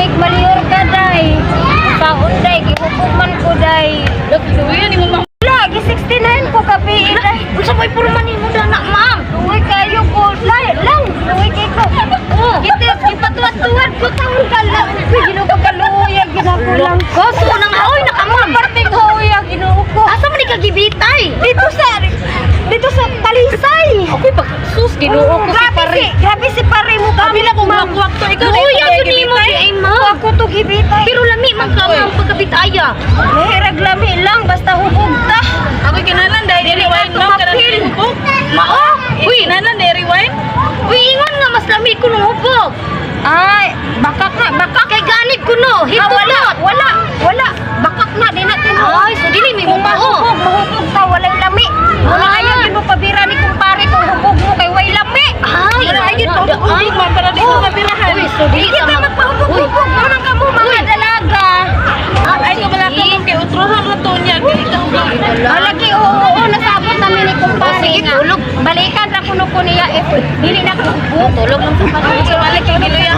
mig malior ka day. Taon day gihukuman ko day. Luya ni mo Lagi 69 ko kapi day. Unsa may purman nimo dana, ma'am? Luwi kayo ko. Lang. Luwi kayo ko. Kita gipatuwad-tuwad ko taon ka lang. Ginoo ko kaluya ginakulang ko. So nang haoy na ka, ma'am. Parting hoya ginoo ko. Asa man ka gibitay? Dito sa Talisay. Okay pag sus ginoo ko si pare. Grabe si pare mo kami Kabila ko makuwak to ikaw. Luya to nimo di ay ma. Ako to gibitay. Pero lami man ka, ma'am, pagkabitaya. Hirag lami lang basta hubog ta. Ako kinalan dahil rewind mo ka na hubog. Mao? Uy, Kinalan dahil rewind. uy ingon nga mas lami ko nung hubog. Ay, bakak Kay ganit ko no. wala. Bakak na din natin. Ay, so dili may mumao. Mahubog ta walay lami. Wala ayaw yun mo pabira ni kumpare kung hubog mo kay way lami. Ay, Wala ay gito hubog man para di ko mabirahan. Uy, so dili Kita ta magpahubog-hubog mo na kamo mga dalaga. Ay ko wala ka mong kay utrohan ra to niya. Dili ka hubog. Lagi oo, nasabot namin ni kumpare. Sige, nga. tulog. Balikan ra kuno ko niya if dili na ko hubog. tulog lang sa Sa balik kay giluyan.